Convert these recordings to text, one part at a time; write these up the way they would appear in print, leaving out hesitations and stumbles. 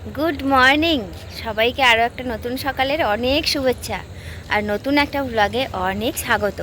Good morning সবাইকে, আরও একটা নতুন সকালের অনেক শুভেচ্ছা আর নতুন একটা ব্লগে অনেক স্বাগত।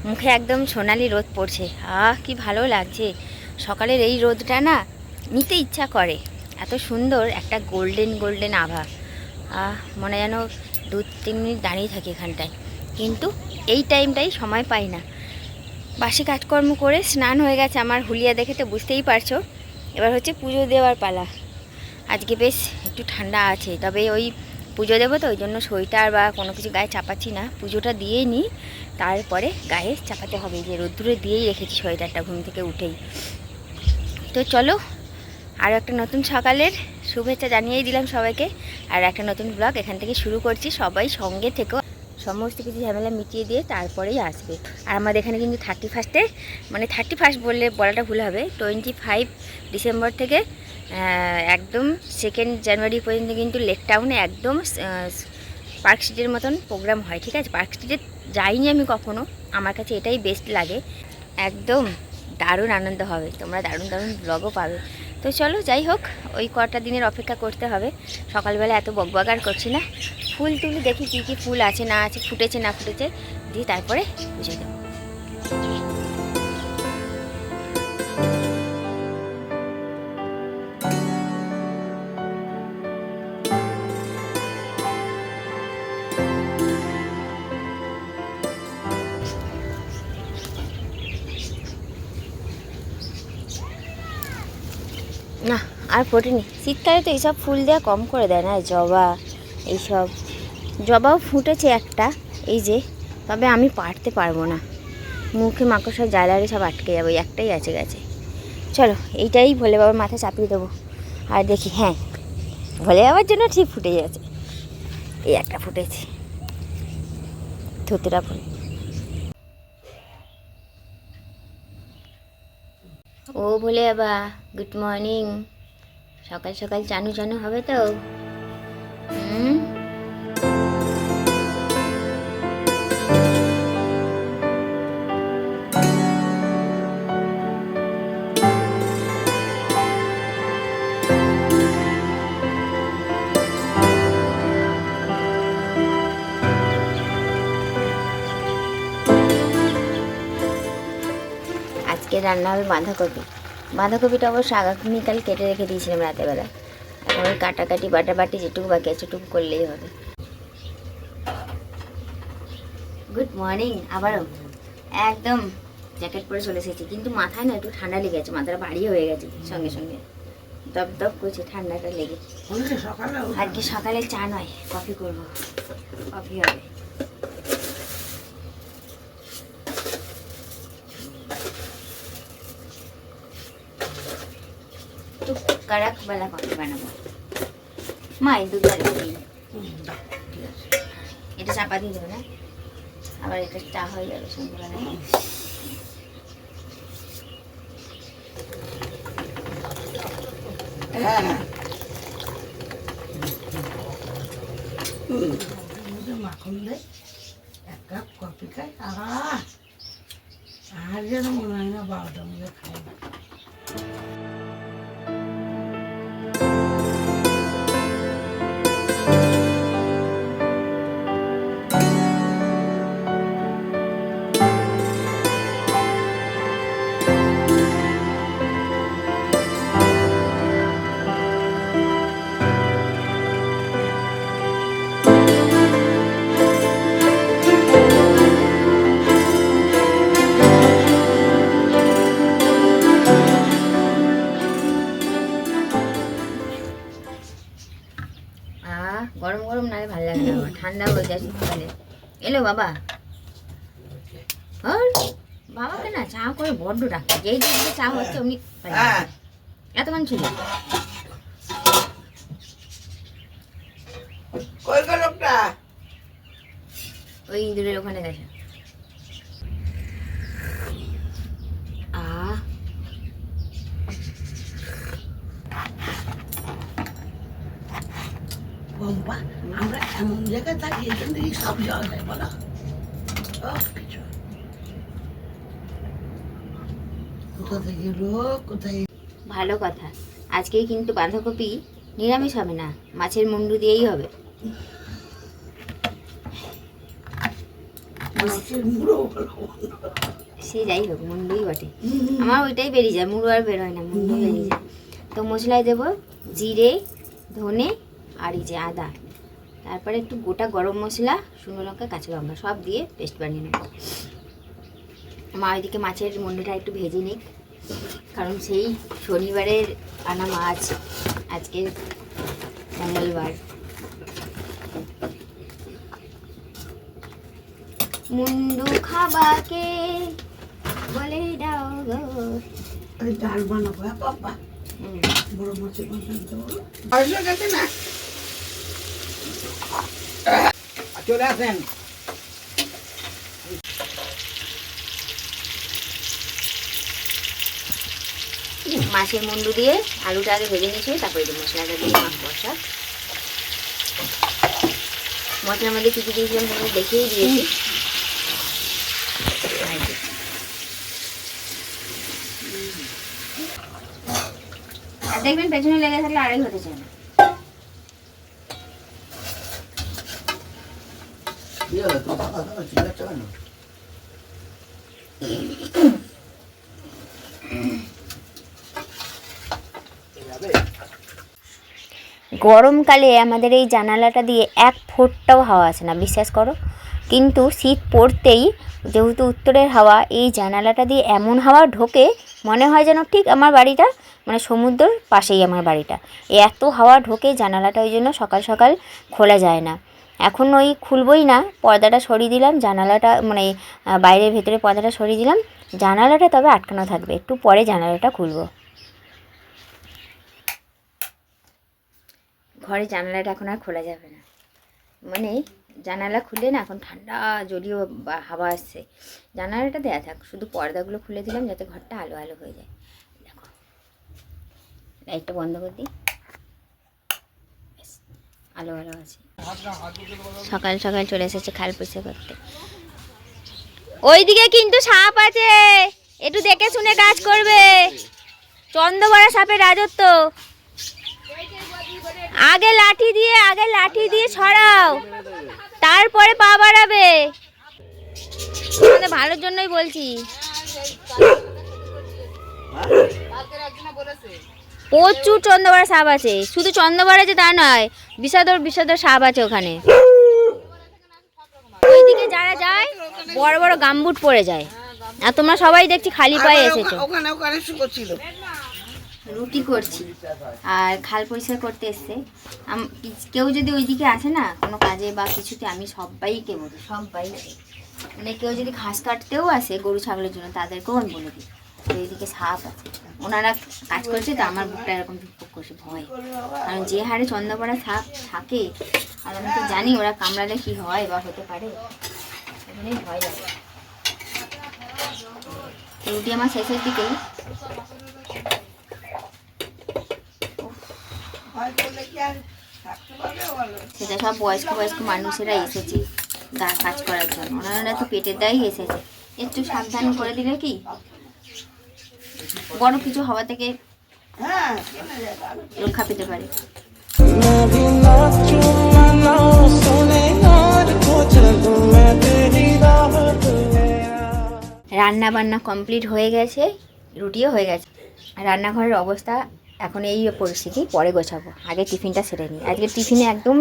মুখে একদম সোনালি রোদ পড়ছে, কি ভালো লাগছে সকালের এই রোদটা না, নিতে ইচ্ছা করে। এত সুন্দর একটা গোল্ডেন গোল্ডেন আভা, মনে যেন 2-3 মিনিট দাঁড়িয়ে থাকি এখানটায়, কিন্তু এই টাইমটাই সময় পাই না। বাসি কাজকর্ম করে স্নান হয়ে গেছে আমার, হুলিয়া দেখে তো বুঝতেই পারছো। এবার হচ্ছে পুজো দেওয়ার পালা। আজকে বেশ একটু ঠান্ডা আছে, তবে ওই পুজো দেবো তো ওই জন্য সোয়েটার বা কোনো কিছু গায়ে চাপাচ্ছি না, পুজোটা দিয়েই নিই, তারপরে গায়ে চাপাতে হবে। যে রোদ্দুরে দিয়েই রেখেছি সোয়েটারটা ঘুম থেকে উঠেই। তো চলো, আর একটা নতুন সকালের শুভেচ্ছা জানিয়েই দিলাম সবাইকে, আর একটা নতুন ব্লগ এখান থেকে শুরু করছি। সবাই সঙ্গে থেকেও সমস্ত কিছু ঝামেলা মিটিয়ে দিয়ে তারপরেই আসবে। আর আমাদের এখানে কিন্তু 31 মানে 31 বলাটা ভুল হবে, 25 ডিসেম্বর থেকে একদম 2 জানুয়ারি পর্যন্ত কিন্তু লেক টাউনে একদম পার্ক স্ট্রিটের মতন প্রোগ্রাম হয়। ঠিক আছে, পার্ক স্ট্রিটে যাইনি আমি কখনো, আমার কাছে এটাই বেস্ট লাগে। একদম দারুণ আনন্দ হবে, তোমরা দারুণ দারুণ ব্লগও পাবে। তো চলো, যাই হোক, ওই কটা দিনের অপেক্ষা করতে হবে। সকালবেলা এত বকবকার করছি না, ফুল তুলি দেখি কী কী ফুল আছে না আছে, ফুটেছে না ফুটেছে, দিয়ে তারপরে বুঝে দেবো। না, আর ফোটেনি। শীতকালে তো এইসব ফুল দেওয়া কম করে দেয় না, জবা এইসব। জবাও ফুটেছে একটা, এই যে, তবে আমি পারতে পারবো না, মুখে মাকড়সার জ্বালারে সব আটকে যাবো। একটাই আছে গাছে। চলো, এইটাই ভোলে বাবার মাথায় চাপিয়ে দেবো। আর দেখি, হ্যাঁ, ভোলে বাবার জন্য ঠিক ফুটে যাচ্ছে। এই একটা ফুটেছে, ধুতুরা ফুল। ও ভোলে বাবা, গুড মর্নিং। সকাল সকাল চানু চানু হবে তো? হুম। আজকে রান্না হবে বাঁধাকপি। বাঁধাকপিটা অবশ্য আগামীকাল কেটে রেখে দিয়েছিলাম রাতেবেলা। এখন ওই কাটাকাটি বাটাবাটি যেটুকু বাকি আছে সেটুকু করলেই হবে। গুড মর্নিং আবারও। একদম জ্যাকেট পরে চলে এসেছি, কিন্তু মাথায় না একটু ঠান্ডা লেগে গেছে, মাথাটা ভারী হয়ে গেছে সঙ্গে সঙ্গে, দপ দপ করছে ঠান্ডাটা লেগে। আজকে সকালে চা নয়, কফি করবো, কফি হবে। টুকরাক বেলা কফি বানাবো। মা, এই দুধটা দিই, এটা চাপা দিয়ে দেবো না, আবার এটা চা হয়ে যাবে সন্ধ্যাবেলায়। মাখন দেয়, 1 কাপ কফি খাই, আর যেন মনে হয় না 12টার মধ্যে খাই না। গরম গরম নালে ভালো লাগে না, আমার ঠান্ডা হয়ে যায় শীতকালে। এলো বাবা? আর বাবাকে না চা করে বড্ড ডাকছে, যেই দিকে চা হচ্ছে অমনি এতক্ষণ ছিল। ওই ইঁদুরের ওখানে গেছে। আমরা এমন জায়গায় থাকি, এখান থেকে সব যাওয়া যায়, বলা সব কিছু। কোথা থেকে লোক, কোথায়। ভালো কথা। আজকেই কিন্তু বাঁধাকপি নিরামিষ হবে না, মাছের মুন্ডু দিয়েই হবে। মাছের মুড়ো ভালো। সে যাই হোক, মুন্ডুই বটে। আমার ওইটাই বেরিয়ে যায়, মুড়ো আর বের হয় না, মুন্ডুই বেরিয়ে যায়। তো মশলায় দেবো জিরে, ধনে আর এই যে আদা, তারপরে একটু গোটা গরম মশলা, শুকনো লঙ্কা, কাঁচা লঙ্কা সব দিয়ে পেস্ট বানিয়ে নেব। মা ওইদিকে মাছের মুন্ডুটা একটু ভেজে নিক, কারণ সেই শনিবারের আনা মাছ, আজকে মঙ্গলবার। মুন্ডু খাবাকে বলে দাও গো। আরে ডাল বানাবো হ্যাঁ বাবা, বড় মাছের বানাতে বলো। আসলে গেছে না, চলে আসেন। মাছের মুন্ডু দিয়ে আলুটা আগে ভেজে নিয়েছি, তারপরে যে মশলাটা দিয়ে মাখবো। সব মশলার মধ্যে কী কী দিয়েছিলাম তোমাদের দেখিয়েই দিয়েছি। আর দেখবেন পেছনে লেগে থাকলে আড়াই হতে চায় না। গরমকালে আমাদের এই জানালাটা দিয়ে এক ফোঁটাও হাওয়া আসে না, বিশ্বাস করো। কিন্তু শীত পড়তেই, যেহেতু উত্তরের হাওয়া, এই জানালাটা দিয়ে এমন হাওয়া ঢোকে, মনে হয় যেন ঠিক আমার বাড়িটা মানে সমুদ্রের পাশেই আমার বাড়িটা। এত হাওয়া ঢোকে জানালাটা, ওই জন্য সকাল সকাল খোলা যায় না। এখন ওই খুলবই না, পর্দাটা সরিয়ে দিলাম, জানালাটা মানে বাইরে ভেতরে পর্দাটা সরিয়ে দিলাম, জানালাটা তবে আটকানো থাকবে, একটু পরে জানালাটা খুলবো। ঘরে জানালাটা এখন আর খোলা যাবে না, মানে জানালা খুললে না এখন ঠান্ডা জলীয় হাওয়া আসছে, জানালাটা দেয়া থাক, শুধু পর্দাগুলো খুলে দিলাম যাতে ঘরটা আলো আলো হয়ে যায়। দেখো লাইটটা বন্ধ করে দিই, আলো আলো আছে। সকাল সকাল চলে এসেছে খাল পরিষ্কার করতে। ওইদিকে কিন্তু সাপ আছে, একটু দেখে শুনে কাজ করবে, চন্দ্রবড়া সাপের রাজত্ব। আগে লাঠি দিয়ে ছড়াও, তারপরে পা বাড়াবে। ভালোর জন্যই বলছি। প্রচুর চন্দ্রবড়া সাপ আছে, শুধু চন্দ্রবড়া যে তা নয়, বিষাদর সাপ আছে ওখানে। ওইদিকে যারা যায় বড় বড় গামবুট পরে যায়, আর তোমরা সবাই দেখছি খালি পায়ে এসেছো। রুটি করছি আর খাল পরিষ্কার করতে এসছে। কেউ যদি ওইদিকে আসে না কোনো কাজে বা কিছুতে, আমি সবাইকে বলি, সবাইকে, মানে কেউ যদি ঘাস কাটতেও আসে গরু ছাগলের জন্য, তাদেরকেও আমি বলে দিই এইদিকে সাপ আছে। ওনারা কাজ করছে তো আমার বুকটা এরকম ধুকপুক করছে ভয়, কারণ যে হারে চন্দ্রপড়া সাপ থাকে, আর আমি তো জানি ওরা কামড়ালে কি হয় বা হতে পারে, এখানেই ভয় লাগে। রুটি আমার শেষের দিকেই। সেটা সব বয়স্ক মানুষেরা এসেছে কাজ করার জন্য, ওনারা তো পেটের দায়ই এসেছে, একটু সাবধান করে দিলে কি বড় কিছু হওয়া থেকে রক্ষা পেতে পারে। রান্না বান্না কমপ্লিট হয়ে গেছে, রুটিও হয়ে গেছে। রান্নাঘরের অবস্থা এখন এই পরিস্থিতি, পরে গোছাবো, আগে টিফিনটা সেরে নিই। আজকে টিফিনে একদম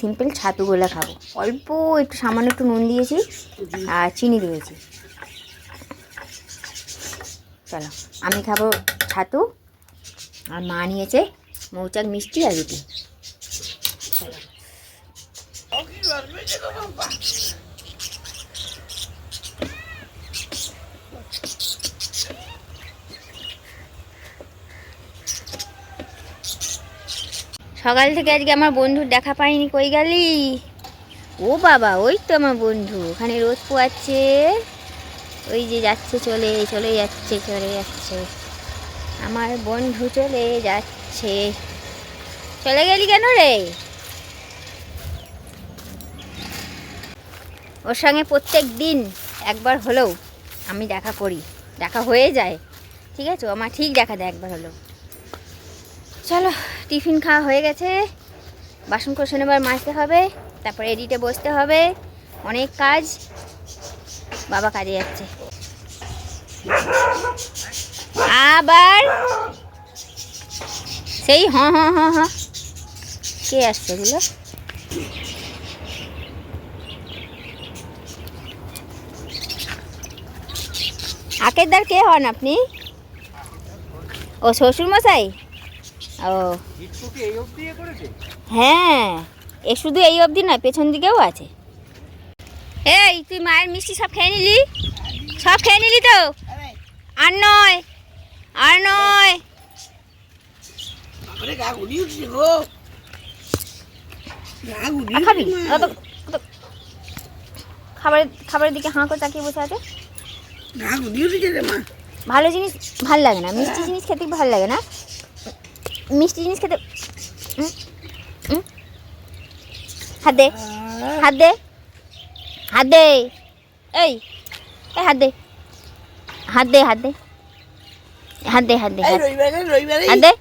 সিম্পল ছাতু গোলা খাবো। অল্প একটু সামান্য একটু নুন দিয়েছি আর চিনি দিয়েছি। চলো আমি খাবো ছাতু, আর মা নিয়েছে মৌচাক মিষ্টি আর রুটি। চলো সকাল থেকে আজকে আমার বন্ধুর দেখা পাইনি, কই গেলি? ও বাবা, ওই তো আমার বন্ধু ওখানে রোদ পোয়াচ্ছে, ওই যে যাচ্ছে, চলে যাচ্ছে আমার বন্ধু, চলে যাচ্ছে। চলে গেলি কেন রে? ওর সঙ্গে প্রত্যেক দিন একবার হলেও আমি দেখা করি, দেখা হয়ে যায়, ঠিক আছে, ও আমার ঠিক দেখা দেয় একবার হলেও। চলো টিফিন খাওয়া হয়ে গেছে, বাসন কোসন এবার মাজতে হবে, তারপর এডিটে বসতে হবে, অনেক কাজ। বাবা কাজে যাচ্ছে আবার, সেই হ্যাঁ হ্যাঁ হ্যাঁ হ্যাঁ কে আসছে এগুলো? আকেরদার কে হন আপনি? ও শ্বশুর মশাই। ও হ্যাঁ, এ শুধু এই অবধি নয়, পেছন দিকেও আছে। এই তুই মায়ের মিষ্টি সব খেয়ে নিলি? সব খেয়ে নিলি তো? আর নয়, আর নয়। খাবি? খাবারের দিকে হাঁ করে তাকিয়ে বসে আছে। ভালো জিনিস ভাল লাগে না, মিষ্টি জিনিস খেতে ভালো লাগে না। মিষ্টি জিনিস খেতে হাত দে, হাত দে, হাত দে, এই হাত দে, হাত দে, হাত দে, হাত দে, হাত দে, হাত দে, হাত দে।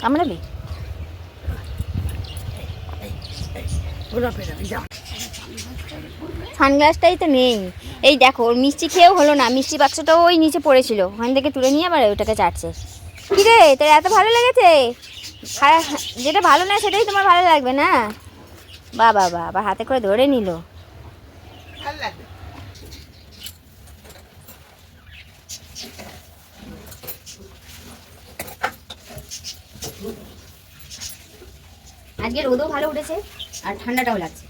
কামড়াবি? সানগ্লাসটাই তো নেই। এই দেখো, ওর মিষ্টি খেয়েও হলো না, মিষ্টি বাক্সটাও ওই নিচে পড়েছিল, ওখান থেকে তুলে নিয়ে আবার ওটাকে চাটছে। কি রে, তোর এত ভালো লেগেছে? যেটা ভালো না সেটাই তোমার ভালো লাগবে না? বাবা আবার হাতে করে ধরে নিল। আজকে রোদও ভালো উঠেছে আর ঠান্ডাটাও লাগছে।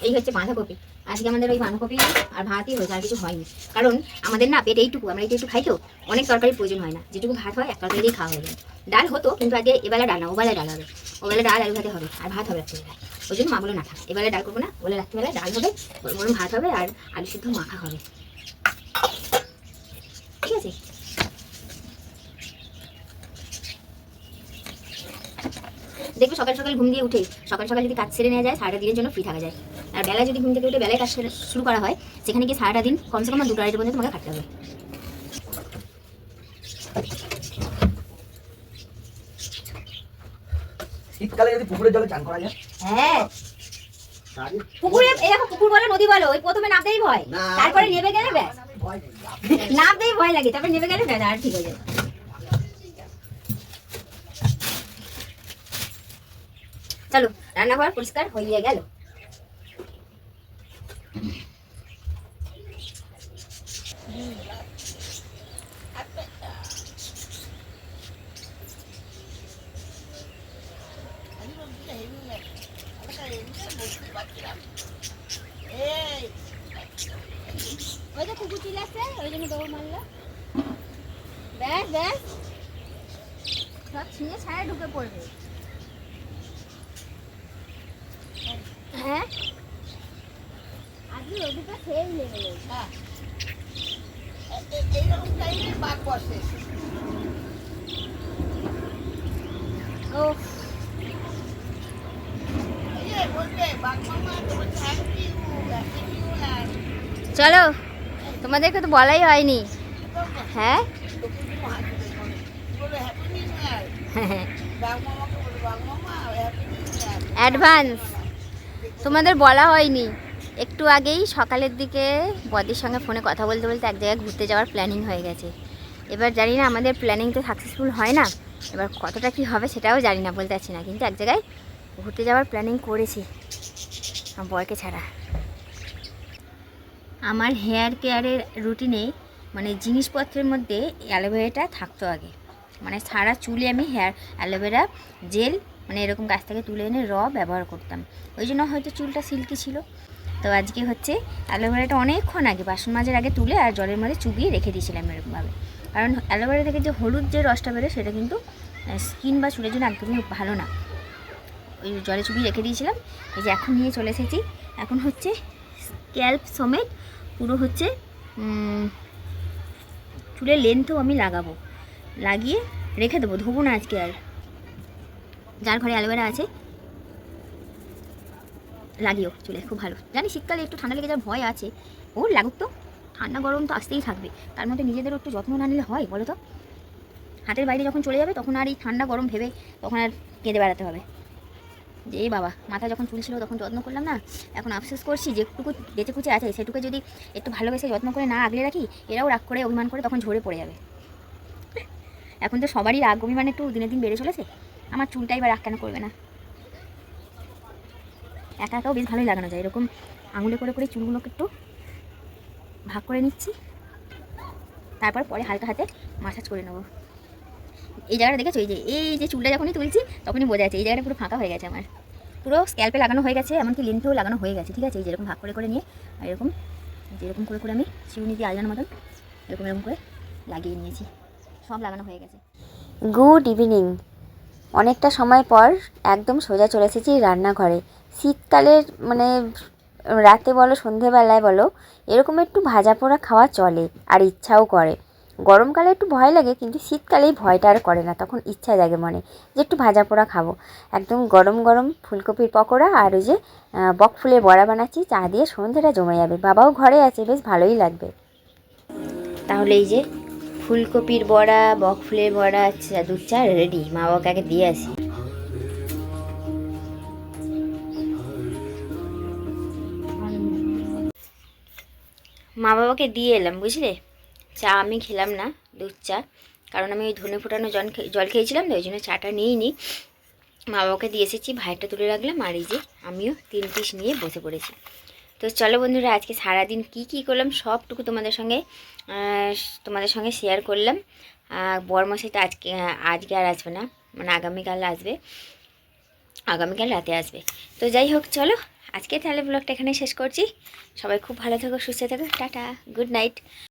এই হচ্ছে বাঁধাকপি। আজকে আমাদের ওই বাঁধাকপি আর ভাতই হয়েছে, আর কিছু হয়নি। কারণ আমাদের না পেট এইটুকু, আমরা একটু খাই তো, অনেক তরকারির প্রয়োজন হয় না। যেটুকু ভাত হয় এক তরকারি দিয়ে খাওয়া হয়ে যায়। ডাল হতো, কিন্তু আগে এবেলা ডাল না, ওবেলায় ডাল হবে। ওবেলা ডাল আলু ভাতে হবে, আর ভাত হবে রাত্রিবেলায়। ওই জন্য মাগুলো না থাকে, এবেলা ডাল করবো না, ওবেলা রাত্রিবেলায় ডাল হবে, গরম ভাত হবে, আর আলু সিদ্ধ মাখা হবে। ঠিক আছে? দেখবে সকাল সকাল ঘুম দিয়ে উঠে সকাল সকাল যদি কাজ সেরে নেওয়া যায়, সারাটা দিনের জন্য ফ্রি থাকা যায়। আর বেলায় যদি ঘুম থেকে উঠে বেলায় কাজ শুরু করা হয়, সেখানে গিয়ে সারাটা দিন কমসে কম 2-2:30 পর্যন্ত তোমাকে খাটতে হবে। শীতকালে যদি পুকুরের জলে চান করা যায়? হ্যাঁ, পুকুরে এরকম, পুকুর বলো নদী বলো, ওই প্রথমে নামতেই ভয়, তারপরে নেমে গেলে ব্যাস। নামতেই ভয় লাগে, তারপরে নেমে গেলে ব্যাস, আর ঠিক হয়ে যায়। চলো, রান্নাঘর পরিষ্কার হয়ে গেল। ওই তো কুকুর চিল্লাচ্ছে, ওই জন্য দৌড় মারলো। ব্যাস ব্যাস, সব ছিঁড়ে ছাড়া ঢুকে পড়বে। হ্যাঁ, আজকে রোদটা খেয়েই লেগে গেছে। হ্যাঁ, এইরকম টাইমে বাঘ বসে। ও চলো, তোমাদেরকে তো বলাই হয়নি। হ্যাঁ, অ্যাডভান্স তোমাদের বলা হয়নি। একটু আগেই সকালের দিকে বদির সঙ্গে ফোনে কথা বলতে বলতে এক জায়গায় ঘুরতে যাওয়ার প্ল্যানিং হয়ে গেছে। এবার জানি না আমাদের প্ল্যানিং তো সাকসেসফুল হয় না, এবার কতটা কি হবে সেটাও জানি না, বলতে পারছি না। কিন্তু এক জায়গায় ঘুরতে যাওয়ার প্ল্যানিং করেছি, আমার বরকে ছাড়া। আমার হেয়ার কেয়ারের রুটিনে মানে জিনিসপত্রের মধ্যে অ্যালোভেরাটা থাকতো আগে। মানে সারা চুলে আমি অ্যালোভেরা জেল মানে এরকম গাছ থেকে তুলে এনে ব্যবহার করতাম, ওই জন্য হয়তো চুলটা সিল্কি ছিল। তো আজকে হচ্ছে অ্যালোভেরাটা অনেকক্ষণ আগে বাসন মাজার আগে তুলে আর জলের মধ্যে চুবিয়ে রেখে দিয়েছিলাম এরকমভাবে। কারণ অ্যালোভেরা থেকে যে হলুদ যে রসটা বেরোয় সেটা কিন্তু স্কিন বা চুলের জন্য একদমই ভালো না। ওই জলে চুবিয়ে রেখে দিয়েছিলাম। এই যে এখন নিয়ে চলে এসেছি, এখন হচ্ছে স্ক্যাল্প সমেত পুরো হচ্ছে চুলের লেন্থও আমি লাগাবো, লাগিয়ে রেখে দেবো, ধোবো না আজকে আর। যার ঘরে অ্যালোভেরা আছে লাগিও চুলে, খুব ভালো। জানি শীতকালে একটু ঠান্ডা লেগে যাওয়ার ভয় আছে, ওর লাগুক তো, ঠান্ডা গরম তো আসতেই থাকবে, তার মধ্যে নিজেদেরও একটু যত্ন না নিলে হয় বলো তো? হাতের বাইরে যখন চলে যাবে তখন আর এই ঠান্ডা গরম ভেবে তখন আর কেঁদে বেড়াতে হবে যে এ বাবা মাথা যখন চুল ছিল তখন যত্ন করলাম না, এখন আফসোস করছি যেটুকু বেঁচে কুচে আছে সেটুকু যদি একটু ভালোবেসে যত্ন করে না আগলে রাখি, এরাও রাগ করে অভিমান করে তখন ঝরে পড়ে যাবে। এখন তো সবারই রাগ অভিমান একটু দিনের দিন বেড়ে চলেছে, আমার চুলটাই বা রাগ কেন করবে না? একা একাও বেশ ভালোই লাগানো যায়, এরকম আঙুলে করে করে চুলগুলোকে একটু ভাগ করে নিচ্ছি, তারপর পরে হালকা হাতে মাসাজ করে নেবো। এই জায়গাটা দেখেছো, এই যে চুলটা যখনই তুলছি তখনই বোঝা যাচ্ছে এই জায়গাটা পুরো ফাঁকা হয়ে গেছে, আমার পুরো স্ক্যাল্পে লাগানো হয়ে গেছে, এমনকি লেন্থেও লাগানো হয়ে গেছে, ঠিক আছে? এই যেরকম ভাগ করে করে নিয়ে আর এরকম যেরকম করে করে আমি চিউনি দিয়ে আলগানোর মতন এরকম এরকম করে লাগিয়ে নিয়েছি, সব লাগানো হয়ে গেছে। Good evening. অনেকটা সময় পর একদম সোজা চলে এসেছি রান্নাঘরে। শীতকালের মানে রাতে বলো সন্ধেবেলায় বলো এরকম একটু ভাজা পোড়া খাওয়া চলে আর ইচ্ছাও করে। গরমকালে একটু ভয় লাগে, কিন্তু শীতকালেই ভয়টা আর করে না, তখন ইচ্ছা জাগে মনে যে একটু ভাজা পোড়া খাবো। একদম গরম গরম ফুলকপির পকোড়া আর ওই যে বক ফুলের বড়া বানাচ্ছি, চা দিয়ে সন্ধেটা জমে যাবে। বাবাও ঘরে আছে, বেশ ভালোই লাগবে। তাহলে এই যে ফুলকপির বড়া, বক ফুলের বড়া, দুধ চা রেডি, মা বাবাকে আগে দিয়ে আসি। মা বাবাকে দিয়ে এলাম বুঝলে, চা আমি খেলাম না, দুধ চা, কারণ আমি ওই ধনে ফোটানো জল খেয়েছিলাম তো, ওই জন্য চাটা নিইনি। মা বাবাকে দিয়ে এসেছি, ভাইটা তুলে রাখলাম, আর এই যে আমিও 3 পিস নিয়ে বসে পড়েছি। তো চলো বন্ধুরা, আজকে সারাদিন কি করলাম সবটুকু তোমাদের সঙ্গে শেয়ার করলাম। বরমশাইটা আজকে আর আসবে না, মানে আগামীকাল আসবে, আগামীকাল রাতে আসবে। তো যাই হোক চলো আজকে তাহলে ব্লগটা এখানে শেষ করছি। সবাই খুব ভালো থাকো, সুস্থ থাকো, টাটা, গুড নাইট।